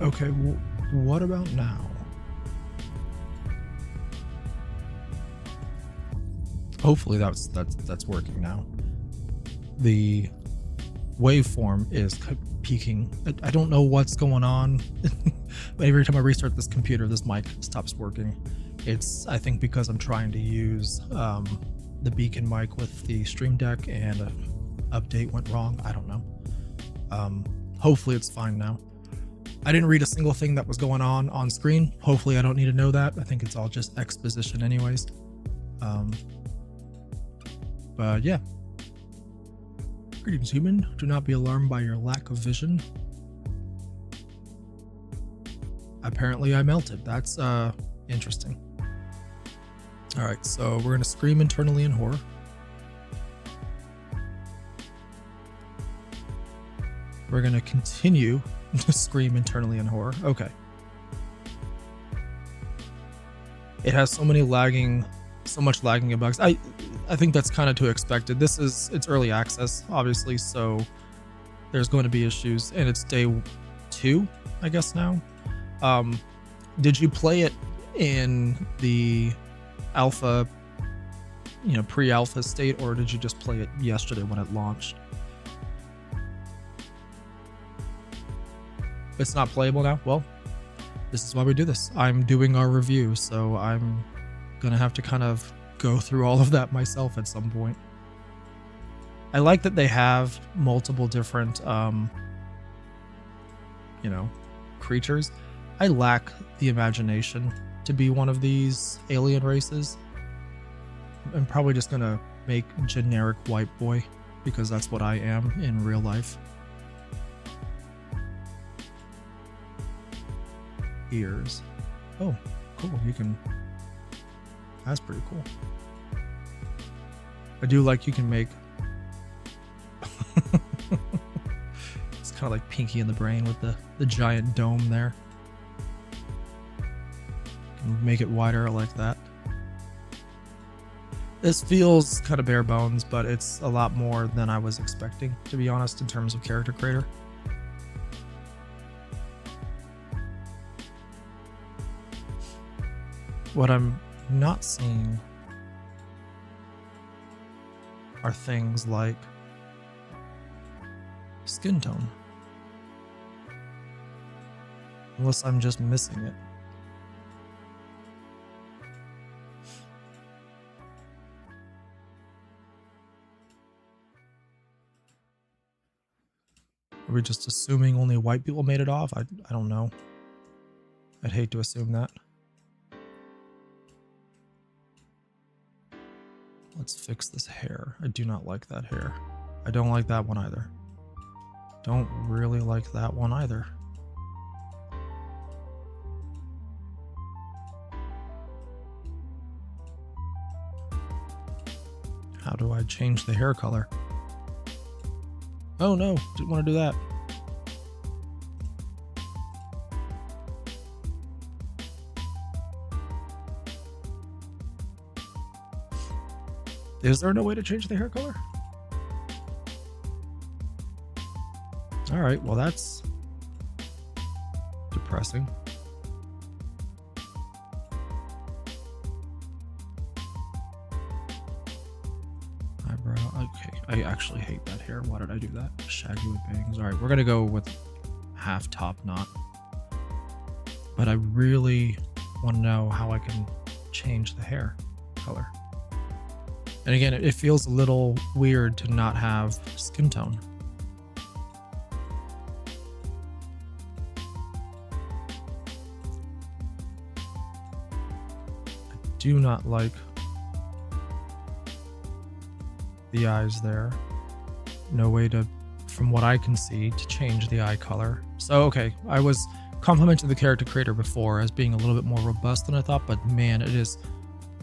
Okay, what about now? Hopefully that's working now. The waveform is peaking. I don't know what's going on. But every time I restart this computer, this mic stops working. It's, I think, because I'm trying to use the beacon mic with the Stream Deck and an update went wrong. I don't know. Hopefully it's fine now. I didn't read a single thing that was going on screen. Hopefully I don't need to know that. I think it's all just exposition anyways. But yeah. Greetings, human. Do not be alarmed by your lack of vision. Apparently I melted. That's interesting. Alright, so we're going to scream internally in horror. We're going to continue to scream internally in horror. Okay. It has so much lagging and bugs. I think that's kind of to expected. It's early access, obviously, so there's going to be issues, and it's day 2, I guess now. Did you play it in the alpha, pre-alpha state, or did you just play it yesterday when it launched? It's not playable now? Well, this is why we do this. I'm doing our review, so I'm gonna have to kind of go through all of that myself at some point. I like that they have multiple different, creatures. I lack the imagination to be one of these alien races. I'm probably just gonna make generic white boy because that's what I am in real life. Ears. Oh, cool. You can... That's pretty cool. I do like you can make... It's kind of like Pinky in the Brain with the giant dome there. You can make it wider like that. This feels kind of bare bones, but it's a lot more than I was expecting, to be honest, in terms of character creator. What I'm not seeing are things like skin tone. Unless I'm just missing it. Are we just assuming only white people made it off? I don't know. I'd hate to assume that. Let's fix this hair. I do not like that hair. I don't like that one either. Don't really like that one either. How do I change the hair color? Oh no, didn't want to do that. Is there no way to change the hair color? Alright, well that's depressing. Eyebrow, okay. I actually hate that hair. Why did I do that? Shaggy with bangs. Alright, we're gonna go with half top knot. But I really want to know how I can change the hair color. And again, it feels a little weird to not have skin tone. I do not like the eyes there. No way to, from what I can see, to change the eye color. So, okay, I was complimenting the character creator before as being a little bit more robust than I thought, but man, it is...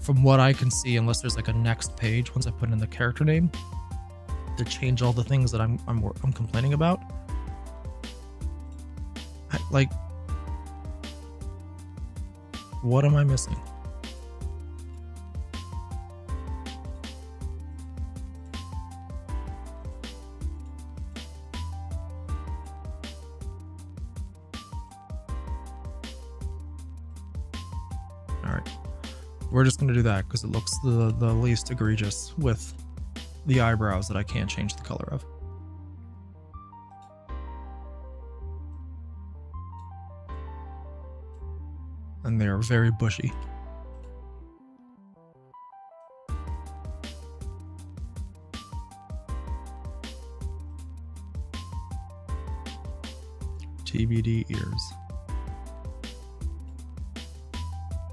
From what I can see, unless there's like a next page once I put in the character name to change all the things that I'm complaining about. Like, what am I missing? we're just going to do that because it looks the least egregious with the eyebrows that I can't change the color of. And they are very bushy. TBD ears.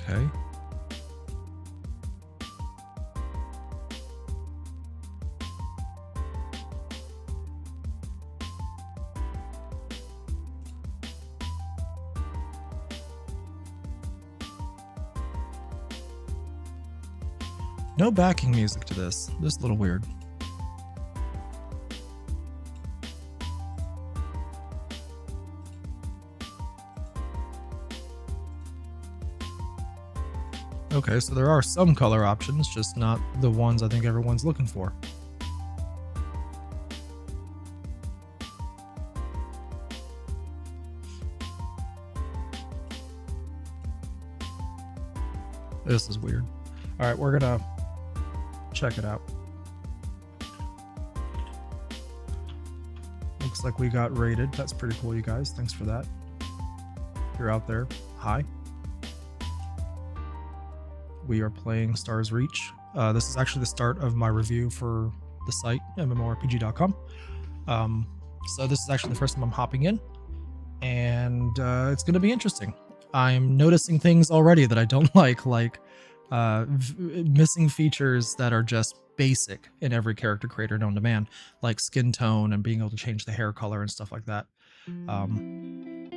Okay. No backing music to this. This is a little weird. Okay, so there are some color options, just not the ones I think everyone's looking for. This is weird. All right, we're gonna check it out. Looks like we got rated. That's pretty cool, you guys. Thanks for that. If you're out there, hi. We are playing Stars Reach. This is actually the start of my review for the site, MMORPG.com. So this is actually the first time I'm hopping in, and it's going to be interesting. I'm noticing things already that I don't like missing features that are just basic in every character creator known to man, like skin tone and being able to change the hair color and stuff like that.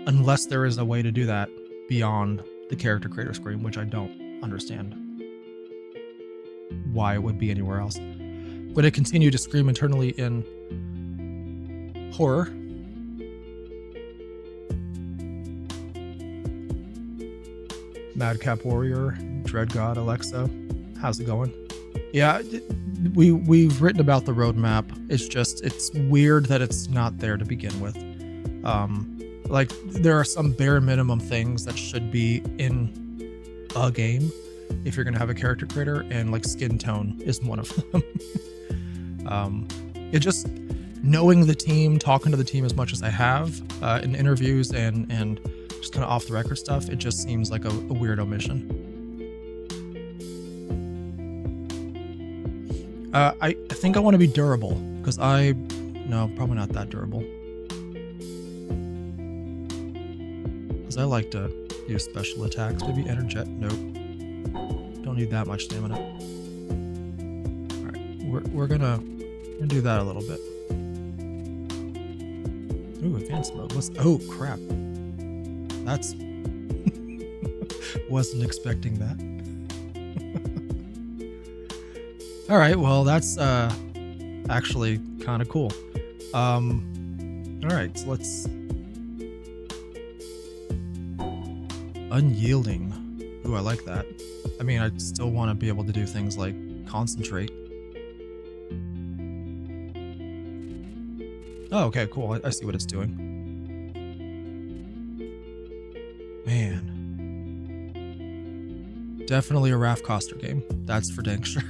Unless there is a way to do that beyond the character creator screen, which I don't understand why it would be anywhere else. Would it continue to scream internally in horror? Madcap Warrior, Dread God, Alexa, how's it going? Yeah, we've written about the roadmap. It's weird that it's not there to begin with. Like there are some bare minimum things that should be in a game if you're gonna have a character creator, and like skin tone is one of them. It just knowing the team, talking to the team as much as I have in interviews and just kind of off the record stuff, it just seems like a weird omission. I think I want to be durable because no, probably not that durable. Because I like to use special attacks, maybe energet. Nope, don't need that much stamina. All right, we're gonna do that a little bit. Ooh, advanced mode. Oh crap! That's wasn't expecting that. All right, well that's actually kind of cool. All right, so let's unyielding. Ooh, I like that. I mean, I still want to be able to do things like concentrate. Oh, okay, cool. I see what it's doing. Man. Definitely a Raph Koster game. That's for dang sure.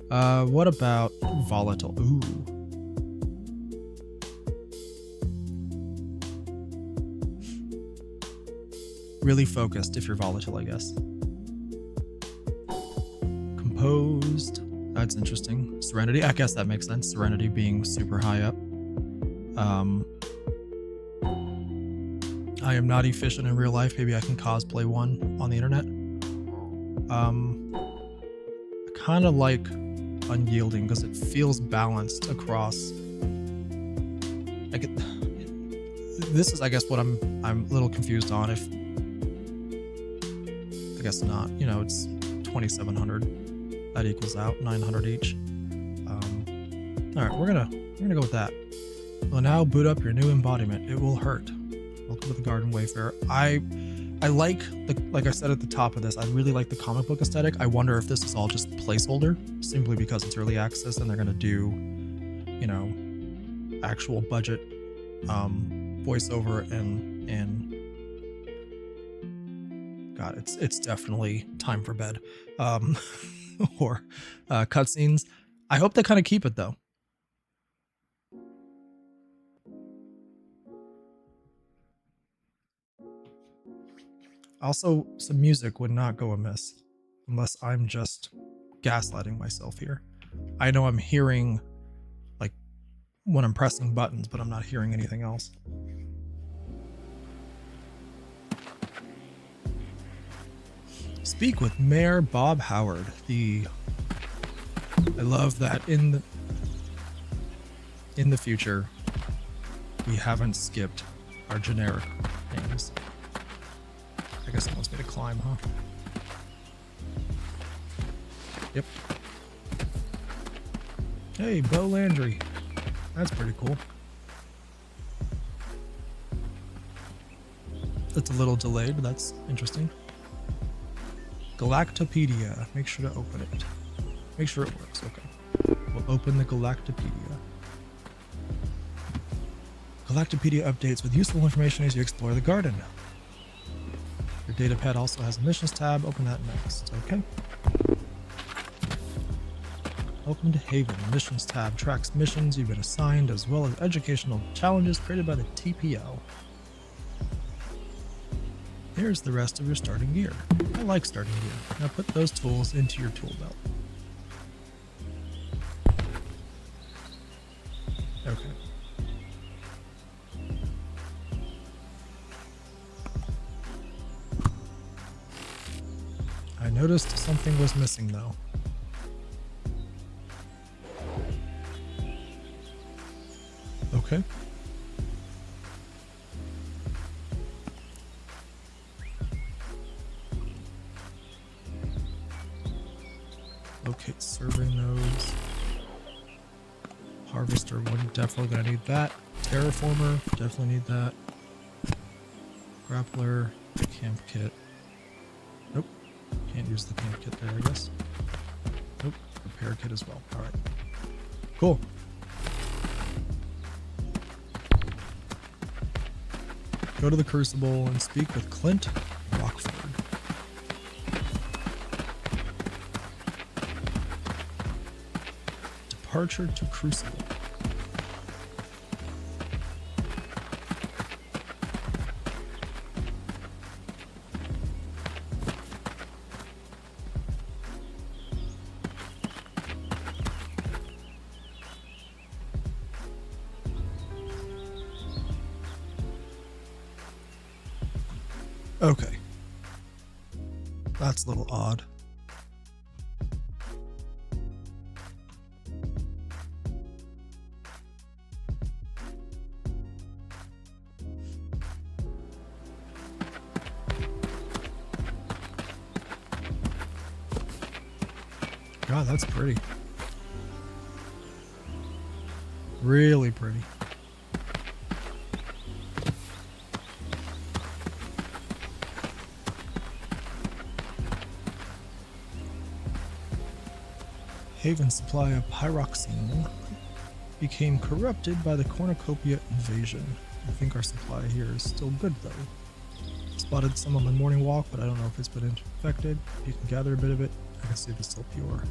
What about volatile? Ooh. Really focused if you're volatile, I guess. Composed. That's interesting. Serenity. I guess that makes sense. Serenity being super high up. I am not efficient in real life. Maybe I can cosplay one on the internet. I kind of like unyielding because it feels balanced across. This is, I guess, what I'm a little confused on. If I guess not. You know, it's 2,700. That equals out 900 each. All right, we're gonna go with that. Well, now boot up your new embodiment. It will hurt. Welcome to the Garden Wayfarer. I like like I said at the top of this, I really like the comic book aesthetic. I wonder if this is all just placeholder, simply because it's early access and they're gonna do, you know, actual budget voiceover and God, that, it's definitely time for bed, or cutscenes. I hope they kind of keep it though. Also, some music would not go amiss, unless I'm just gaslighting myself here. I know I'm hearing, like, when I'm pressing buttons, but I'm not hearing anything else. Speak with Mayor Bob Howard. I love that in the future, we haven't skipped our generic names. I guess it wants me to climb, huh? Yep. Hey, Bo Landry. That's pretty cool. It's a little delayed, but that's interesting. Galactopedia. Make sure to open it. Make sure it works. Okay. We'll open the Galactopedia. Galactopedia updates with useful information as you explore the garden. Your datapad also has a missions tab. Open that next. Okay. Welcome to Haven. Missions tab tracks missions you've been assigned as well as educational challenges created by the TPO. Here's the rest of your starting gear. I like starting gear. Now put those tools into your tool belt. Okay. I noticed something was missing though. Okay. Locate survey nodes. Harvester, we're definitely gonna need that. Terraformer, definitely need that. Grappler, camp kit. Nope. Can't use the camp kit there, I guess. Nope. Repair kit as well. Alright. Cool. Go to the Crucible and speak with Clint Rockford. Departure to Crucible. Okay. That's a little odd. God, that's pretty. Really pretty. Haven's supply of pyroxene became corrupted by the cornucopia invasion. I think our supply here is still good though. Spotted some on my morning walk, but I don't know if it's been infected. You can gather a bit of it. I can see if it's still pure.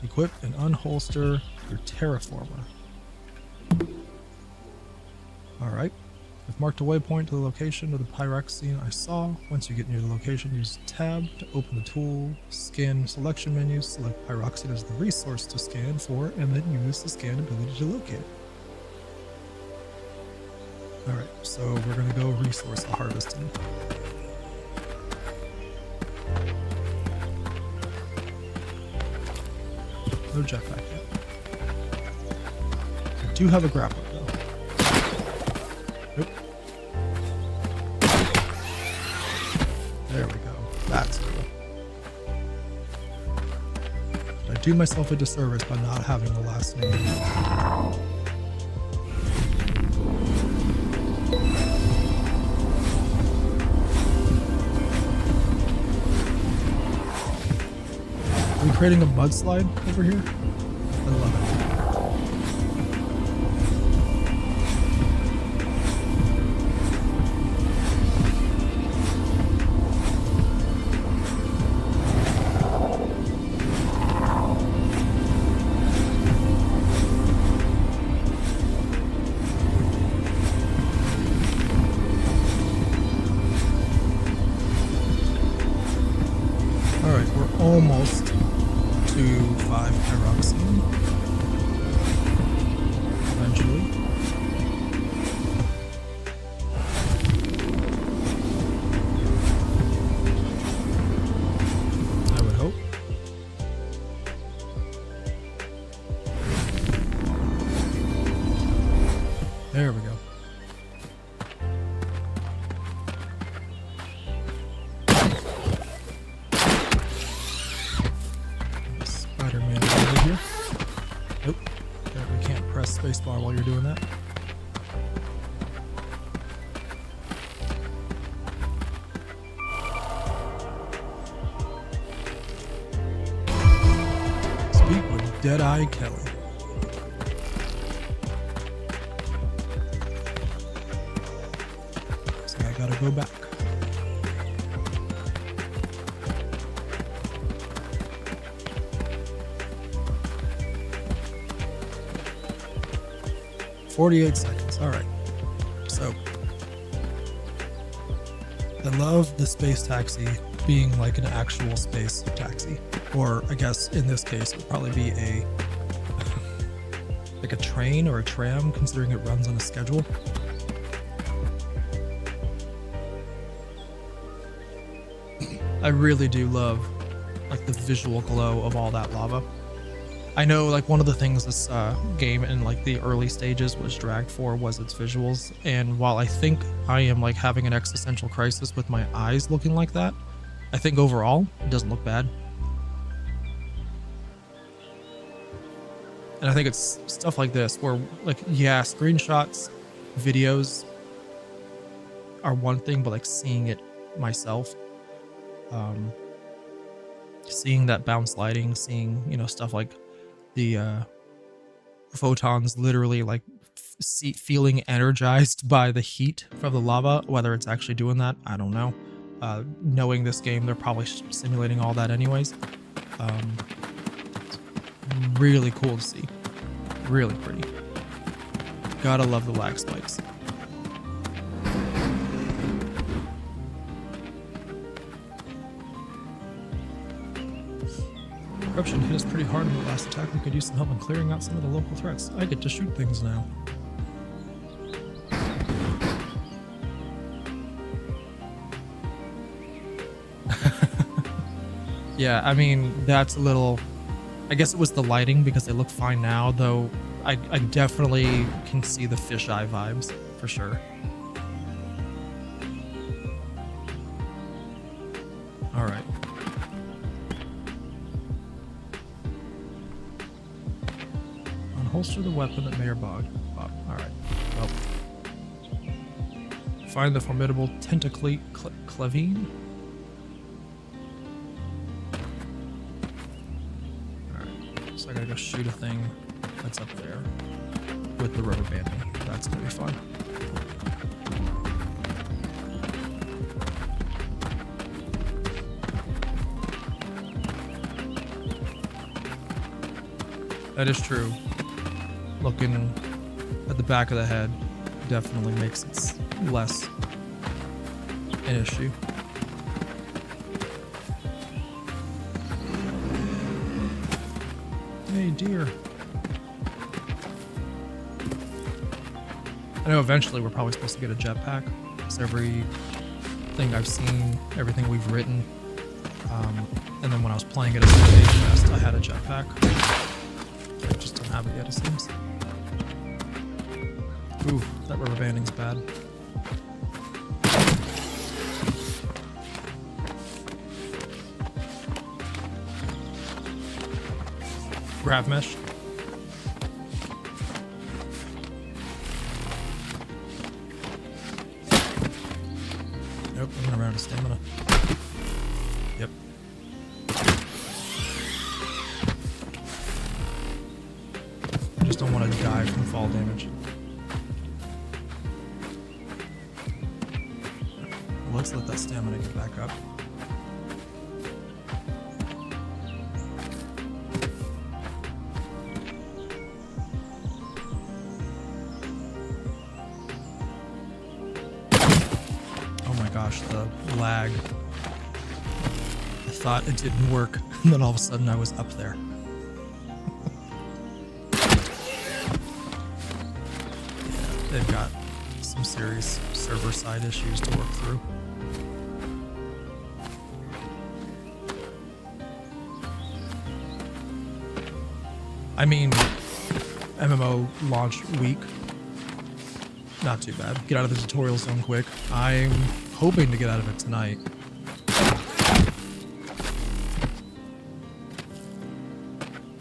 Equip and unholster your terraformer. Alright. I've marked a waypoint to the location of the pyroxene I saw. Once you get near the location, use tab to open the tool, scan selection menu, select pyroxene as the resource to scan for, and then use the scan ability to locate it. Alright, so we're going to go resource harvesting. No jetpack yet. I do have a grappler though. Nope. There we go. That's cool. Did I do myself a disservice by not having the last name? Are we creating a mudslide over here? I love it. almost to 5 pyroxene. Eventually. I would hope. There we go. Spider-Man over here. Nope. We can't press spacebar while you're doing that. Speak with Deadeye Kelly. So I gotta go back. "48 seconds. All right. So I love the space taxi being like an actual space taxi, or I guess in this case it would probably be a like a train or a tram, considering it runs on a schedule. I really do love like the visual glow of all that lava. I know like one of the things this game in like the early stages was dragged for was its visuals, and while I think I am like having an existential crisis with my eyes looking like that, I think overall it doesn't look bad. And I think it's stuff like this where like, yeah, screenshots, videos are one thing, but like seeing it myself, seeing that bounce lighting, seeing, you know, stuff like the photons literally like feeling energized by the heat from the lava, whether it's actually doing that, I don't know. Knowing this game, they're probably simulating all that anyways. Really cool to see. Really pretty. Gotta love the lag spikes. Corruption hit us pretty hard in the last attack. We could use some help in clearing out some of the local threats. I get to shoot things now. Yeah, I mean, that's a little... I guess it was the lighting because they look fine now, though I definitely can see the fisheye vibes, for sure. Alright. Unholster the weapon at Mayor Bog. Alright. Well. Find the formidable Clevine. So I gotta go shoot a thing that's up there with the rubber banding. That's gonna be fun. That is true. Looking at the back of the head definitely makes it less an issue. Hey, dear. I know eventually we're probably supposed to get a jetpack. Because everything I've seen, everything we've written, and then when I was playing it as a stage test, I had a jetpack. I just don't have it yet, it seems. Ooh, that rubber banding's bad. Grav mesh. Nope, I'm gonna run out of stamina. Yep. I just don't want to die from fall damage. Let's let that stamina get back up. Oh my gosh, the lag. I thought it didn't work, and then all of a sudden I was up there. Yeah, they've got some serious server-side issues to work through. I mean, MMO launch week, not too bad. Get out of the tutorial zone quick. I'm hoping to get out of it tonight.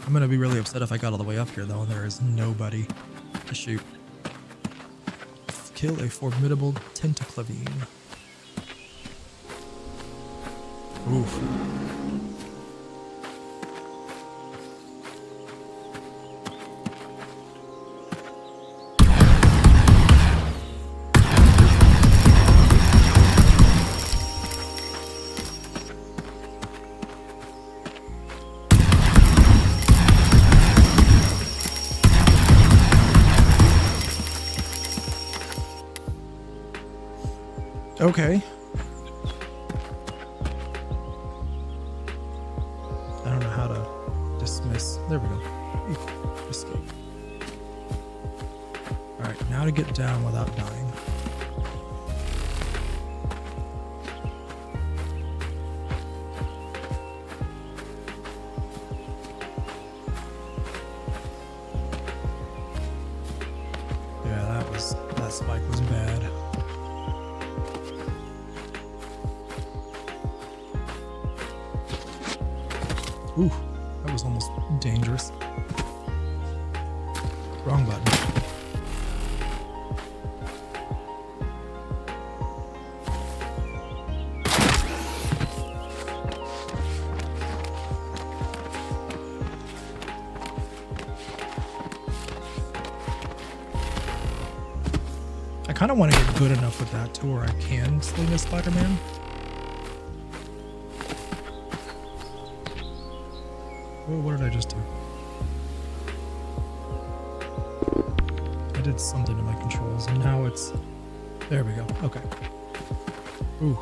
I'm gonna be really upset if I got all the way up here though and there is nobody to shoot. Kill a formidable tentaclavine. Oof. Okay. I don't know how to dismiss. There we go. Escape. Alright, now to get down without dying. Yeah, that spike was bad. Ooh, that was almost dangerous. Wrong button. I kind of want to get good enough with that to where I can sling a Spider-Man. What did I just do? I did something to my controls and now it's... There we go. Okay. Ooh.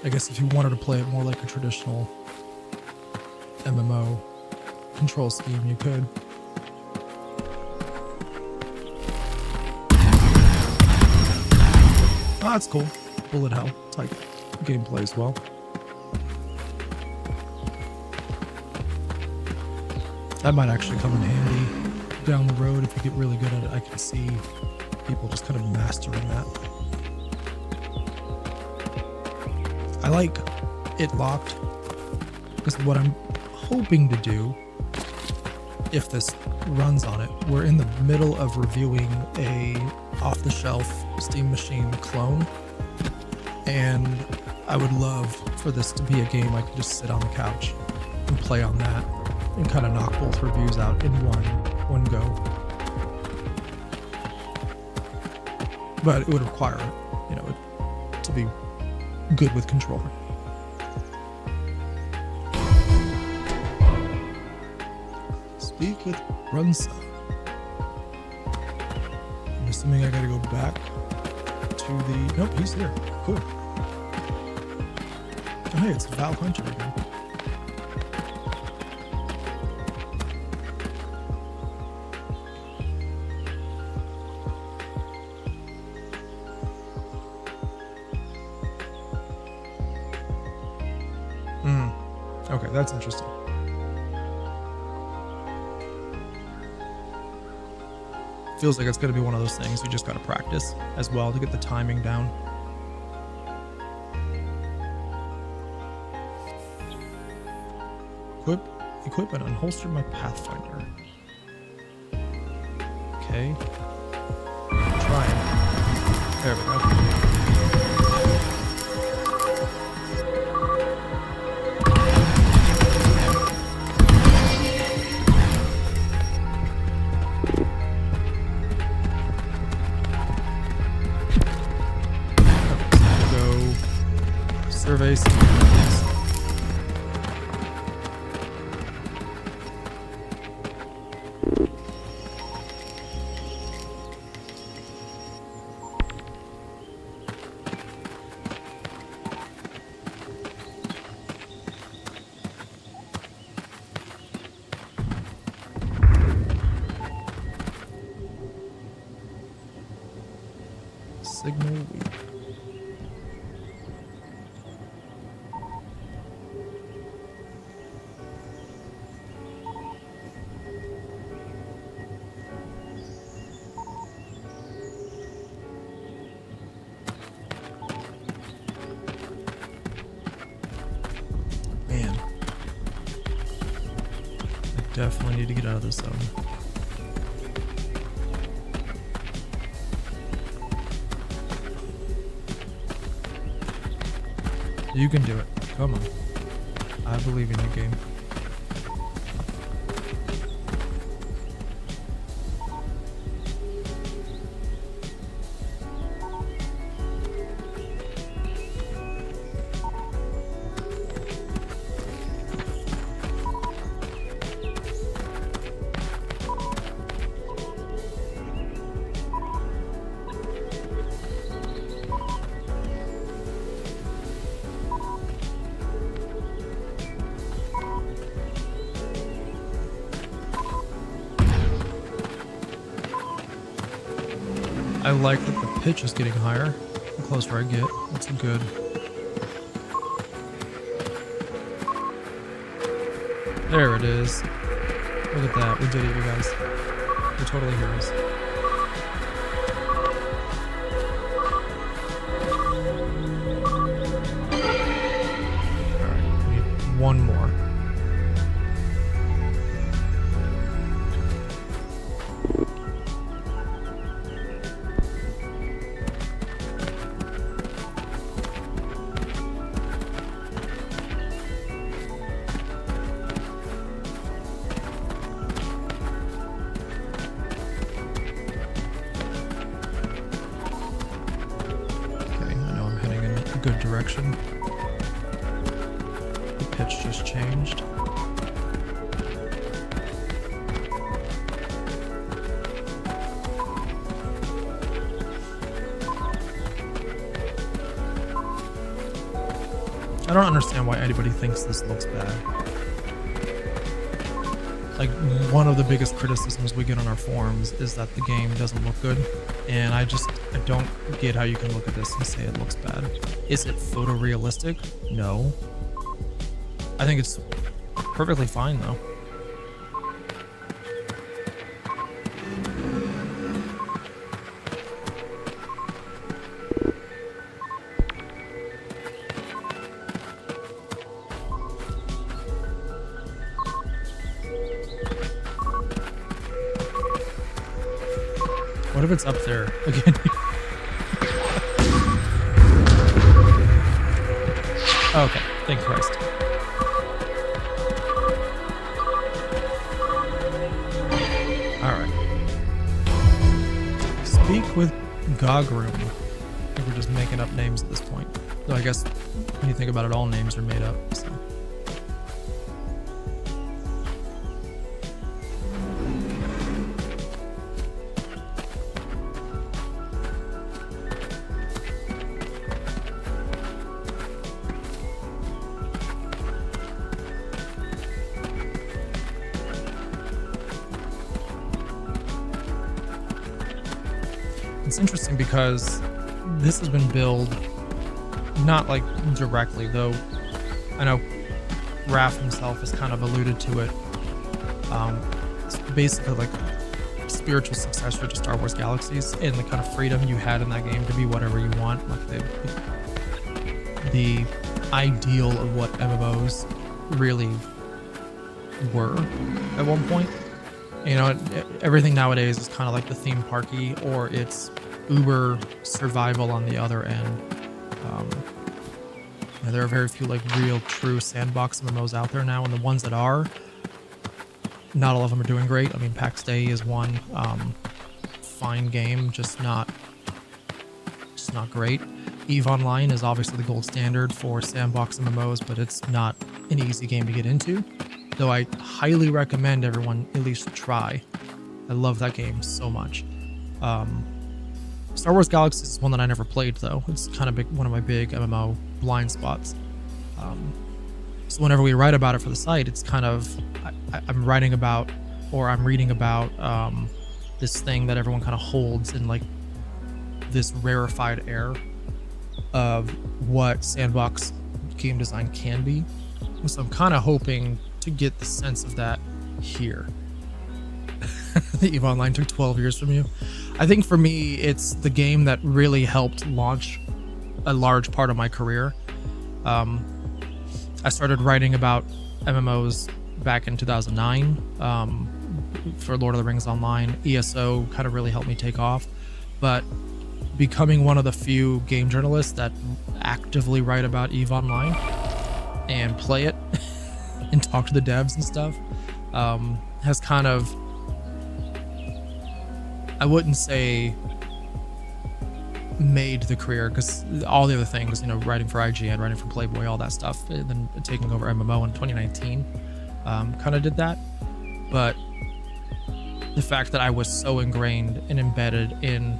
I guess if you wanted to play it more like a traditional MMO control scheme, you could. Oh, that's cool. Bullet hell type gameplay as well. That might actually come in handy down the road if you get really good at it. I can see people just kind of mastering that. I like it locked because what I'm hoping to do, if this runs on it, we're in the middle of reviewing a off-the-shelf Steam Machine clone, and I would love for this to be a game I could just sit on the couch and play on that and kind of knock both reviews out in one go. But it would require, you know, to be good with controller. Speak with Brunson. I'm assuming I gotta go back to the... Nope, he's there. Cool. Oh, hey, it's Val Hunter again. Okay, that's interesting. Feels like it's going to be one of those things you just got to practice as well to get the timing down. Equip and unholster my Pathfinder. Okay. Trying. There we go. Survey some areas. Signal weak. Man. I definitely need to get out of this zone. You can do it. Come on. I believe in your game. I like that the pitch is getting higher the closer I get. That's good. There it is. Look at that. We did it, you guys. We're totally heroes. Alright, we need one more. Good direction. The pitch just changed. I don't understand why anybody thinks this looks bad. Like, one of the biggest criticisms we get on our forums is that the game doesn't look good, and I don't get how you can look at this and say it looks bad. Is it photorealistic? No. I think it's perfectly fine though. What if it's up there again? Okay, thank Christ. Alright. Speak with Gogroom. I think we're just making up names at this point. So I guess when you think about it, all names are made up. So. It's interesting because this has been billed not like directly, though I know Raph himself has kind of alluded to it. It's basically like a spiritual successor to Star Wars Galaxies and the kind of freedom you had in that game to be whatever you want. Like the ideal of what MMOs really were at one point. You know, everything nowadays is kind of like the theme parky, or it's uber survival on the other end. You know, there are very few like real true sandbox MMOs out there now, and the ones that are, not all of them are doing great. I mean, PAX Day is one fine game, just not great. EVE Online is obviously the gold standard for sandbox MMOs, but it's not an easy game to get into. Though I highly recommend everyone at least try. I love that game so much. Star Wars Galaxies is one that I never played though. It's kind of one of my big MMO blind spots. So whenever we write about it for the site, it's kind of I'm writing about, or I'm reading about this thing that everyone kind of holds in like this rarefied air of what Sandbox game design can be. So I'm kind of hoping to get the sense of that here. EVE Online took 12 years from you. I think for me, it's the game that really helped launch a large part of my career. I started writing about MMOs back in 2009 for Lord of the Rings Online. ESO kind of really helped me take off, but becoming one of the few game journalists that actively write about EVE Online and play it and talk to the devs and stuff has kind of, I wouldn't say made the career, because all the other things, you know, writing for IGN, writing for Playboy, all that stuff, and then taking over MMO in 2019 kind of did that. But the fact that I was so ingrained and embedded in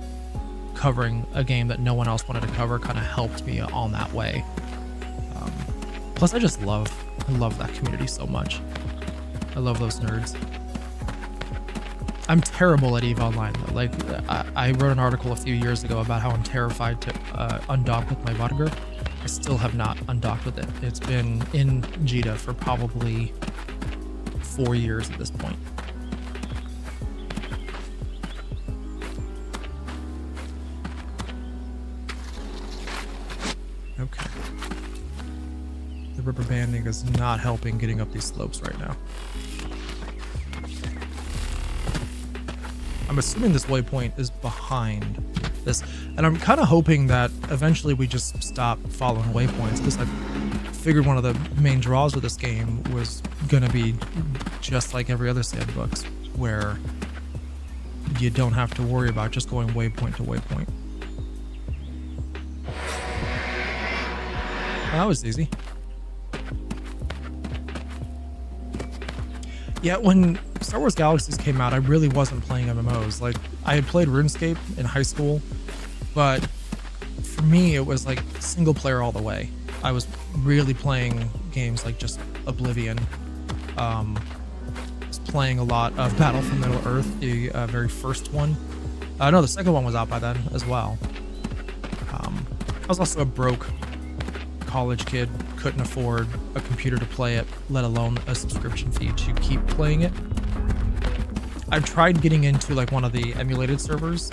covering a game that no one else wanted to cover kind of helped me on that way. Plus I love that community so much. I love those nerds. I'm terrible at EVE Online though. Like I wrote an article a few years ago about how I'm terrified to undock with my Vodger. I still have not undocked with it. It's been in Jita for probably 4 years at this point. Okay. The rubber banding is not helping getting up these slopes right now. I'm assuming this waypoint is behind this, and I'm kind of hoping that eventually we just stop following waypoints, because I figured one of the main draws of this game was gonna be just like every other Sandbox, where you don't have to worry about just going waypoint to waypoint. That was easy. Yeah, when Star Wars Galaxies came out, I really wasn't playing MMOs. Like, I had played RuneScape in high school, but for me, it was like single player all the way. I was really playing games like just Oblivion. Was playing a lot of Battle for Middle-earth, the very first one. No, the second one was out by then as well. I was also a broke college kid, couldn't afford a computer to play it, let alone a subscription fee to keep playing it. I've tried getting into like one of the emulated servers,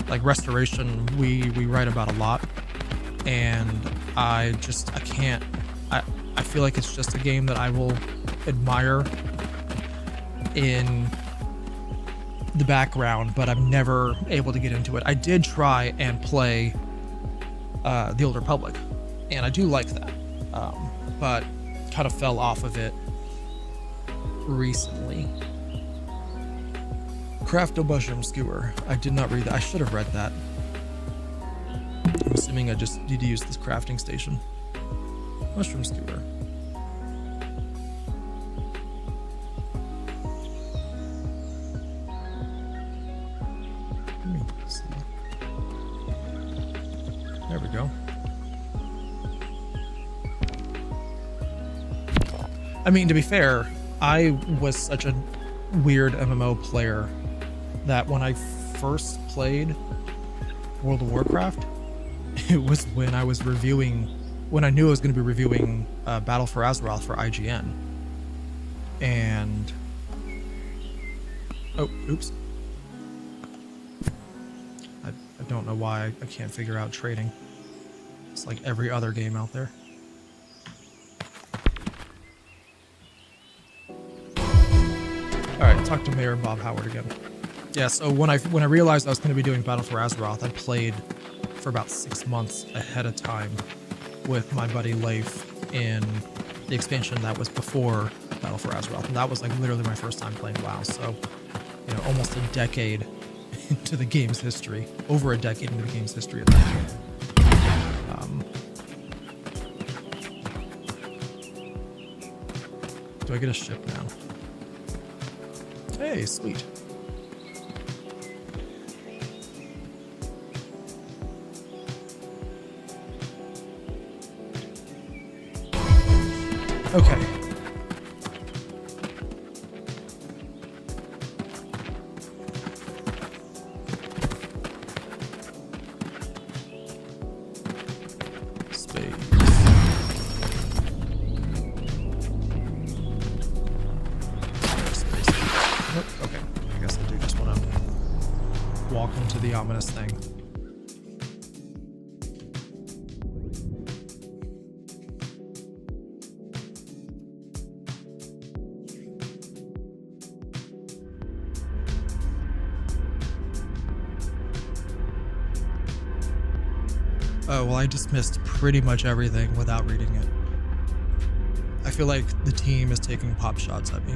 like Restoration, we write about a lot, and I can't. I feel like it's just a game that I will admire in the background, but I'm never able to get into it. I did try and play the Old Republic, and I do like that, but kind of fell off of it recently. Craft a mushroom skewer. I did not read that. I should have read that. I'm assuming I just need to use this crafting station. Mushroom skewer. Let me see. There we go. I mean, to be fair, I was such a weird MMO player that when I first played World of Warcraft, it was when I was reviewing, when I knew I was going to be reviewing Battle for Azeroth for IGN. And oh, oops. I don't know why I can't figure out trading. It's like every other game out there. All right, talk to Mayor Bob Howard again. Yeah, so when I realized I was going to be doing Battle for Azeroth, I played for about 6 months ahead of time with my buddy Leif in the expansion that was before Battle for Azeroth, and that was like literally my first time playing WoW. So, you know, almost a decade into the game's history, over a decade into the game's history at that point. Do I get a ship now? Hey, sweet. Okay. walk into the ominous thing. Oh, well, I just missed pretty much everything without reading it. I feel like the team is taking pop shots at me.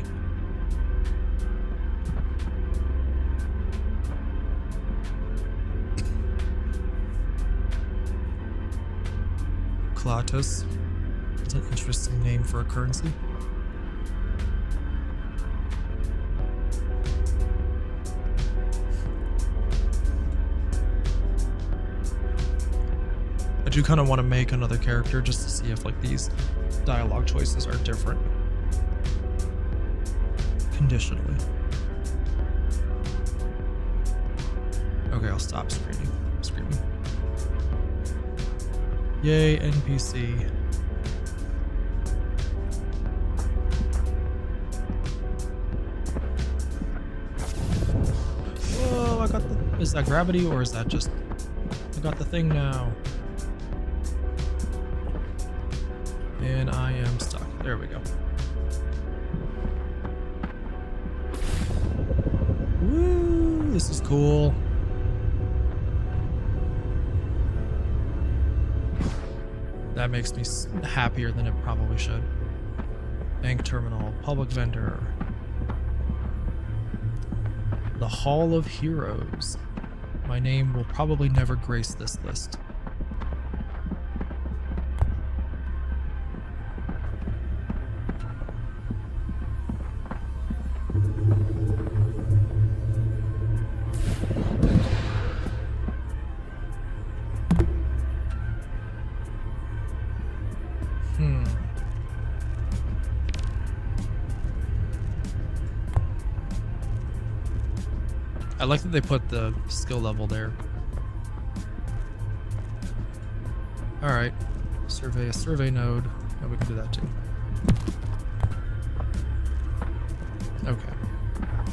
Klatus. It's an interesting name for a currency. I do kind of want to make another character just to see if like these dialogue choices are different conditionally. Okay, I'll stop screaming. Yay, NPC. Whoa, I got the... Is that gravity or is that just... I got the thing now. And I am stuck. There we go. Woo, this is cool. That makes me happier than it probably should. Bank terminal, public vendor. The Hall of Heroes. My name will probably never grace this list. I like that they put the skill level there. Alright. Survey a survey node. Oh, we can do that too. Okay.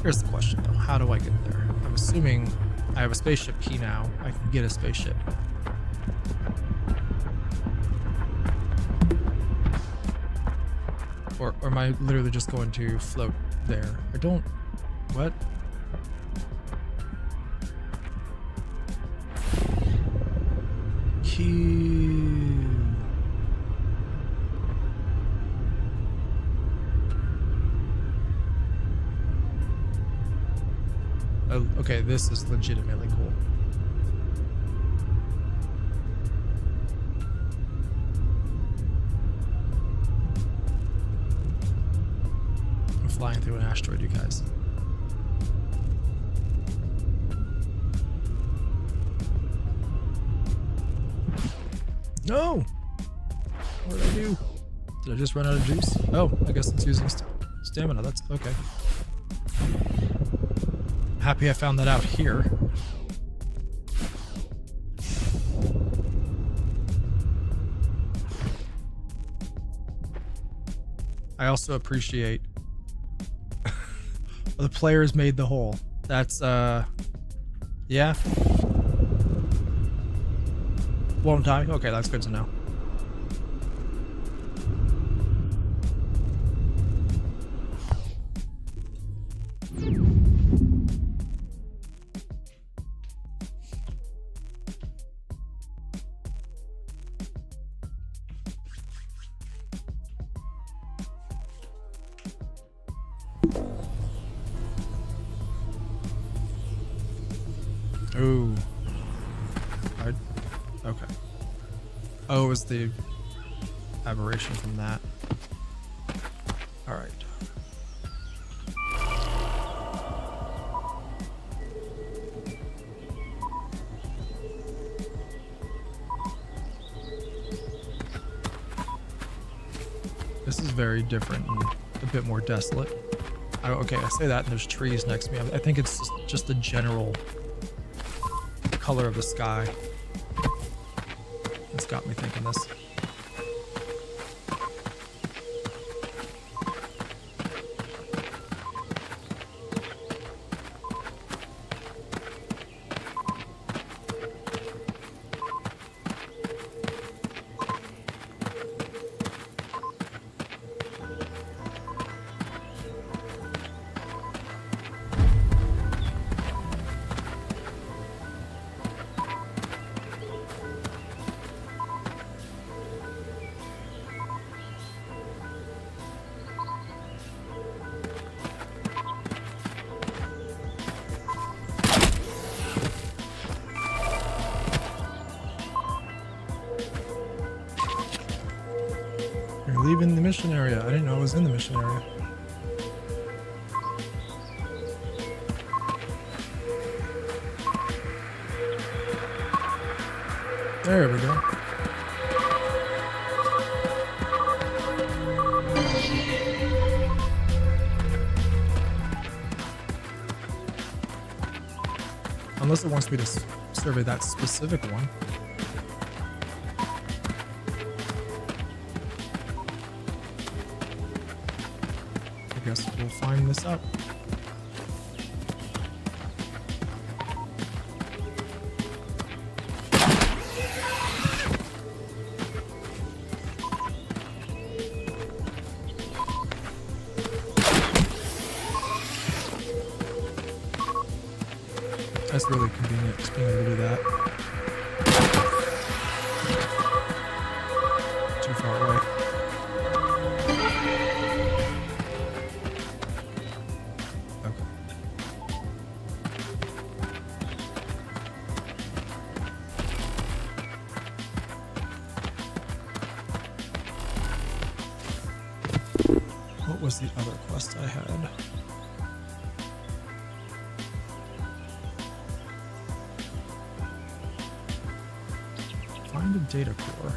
Here's the question though. How do I get there? I'm assuming I have a spaceship key now. I can get a spaceship. Or am I literally just going to float there? I don't... What? Oh, okay, this is legitimately cool. I'm flying through an asteroid, you guys. No! What did I do? Did I just run out of juice? Oh, I guess it's using stamina. That's okay. Happy I found that out here. I also appreciate the players made the hole. That's yeah. Won't die? Okay, that's good to know. Ooh. Okay. Oh, it was the aberration from that. Alright. This is very different and a bit more desolate. Okay, I say that and there's trees next to me. I think it's just the general color of the sky. It's got me thinking this. mission area. I didn't know I was in the mission area. There we go. Unless it wants me to survey that specific one. I guess we'll find this out. That's really convenient, just being able to do that. Too far away. Okay. What was the other quest I had? Find a data core.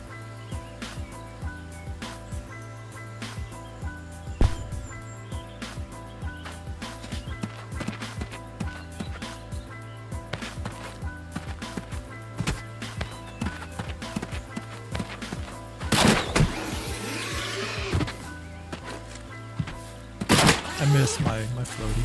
I missed my floaty.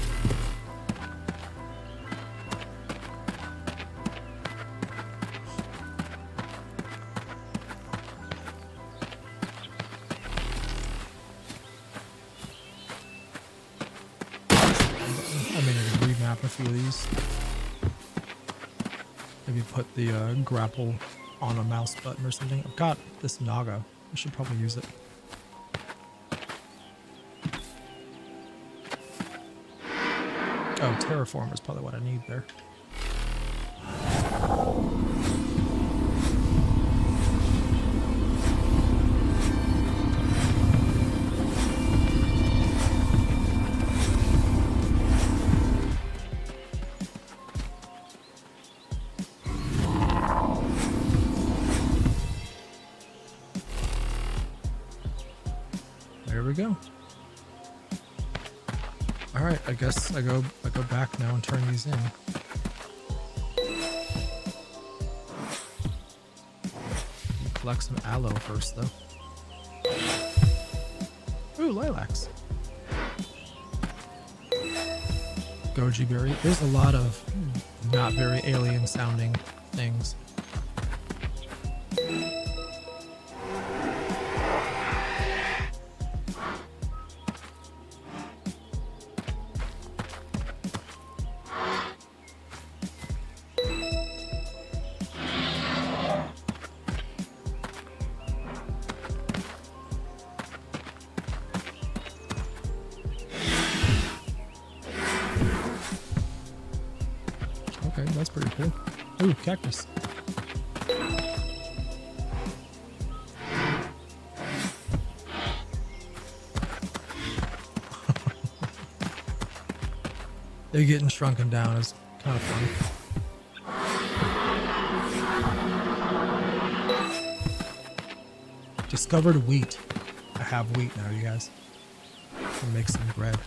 A few of these. Maybe put the grapple on a mouse button or something. I've got this Naga. I should probably use it. Oh, terraform is probably what I need there. There we go. All right, I guess I go back now and turn these in. Collect some aloe first, though. Ooh, lilacs. Goji berry. There's a lot of not very alien sounding things. Okay, that's pretty cool. Ooh, cactus. They're getting shrunken down. It's kind of funny. Discovered wheat. I have wheat now, you guys. Can make some bread.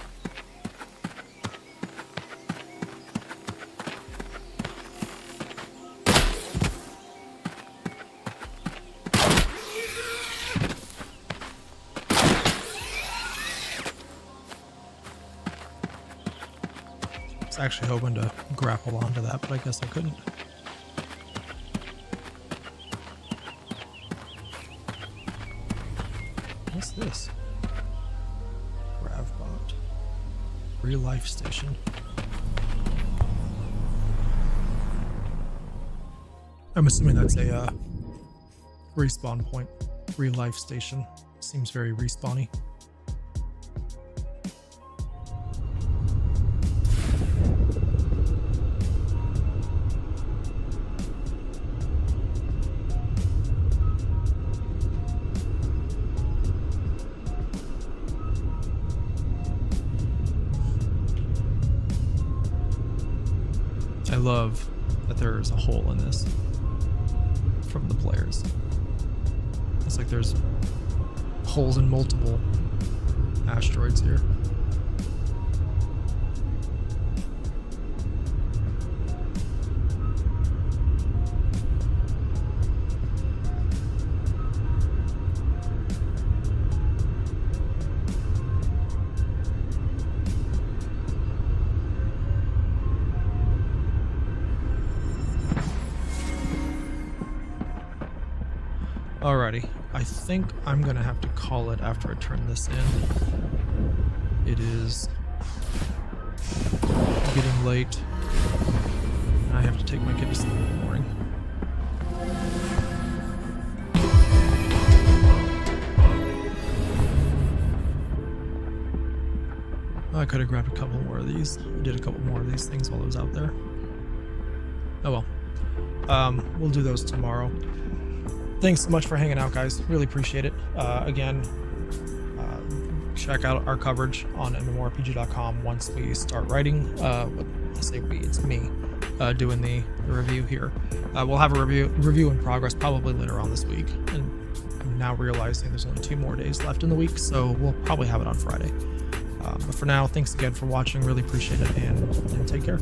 I was actually hoping to grapple onto that, but I guess I couldn't. What's this? Gravbot. Real life station. I'm assuming that's a respawn point. Real life station. Seems very respawny. I love that there's a hole in this from the players. It's like there's holes in multiple asteroids here. Alrighty, I think I'm gonna have to call it after I turn this in. It is getting late. I have to take my kid to sleep in the morning. I could have grabbed a couple more of these. I did a couple more of these things while I was out there. Oh well. We'll do those tomorrow. Thanks so much for hanging out, guys. Really appreciate it. Again, check out our coverage on MMORPG.com once we start writing. I say we, it's me doing the review here. We'll have a review in progress probably later on this week. And I'm now realizing there's only 2 more days left in the week, so we'll probably have it on Friday. But for now, thanks again for watching. Really appreciate it, and take care.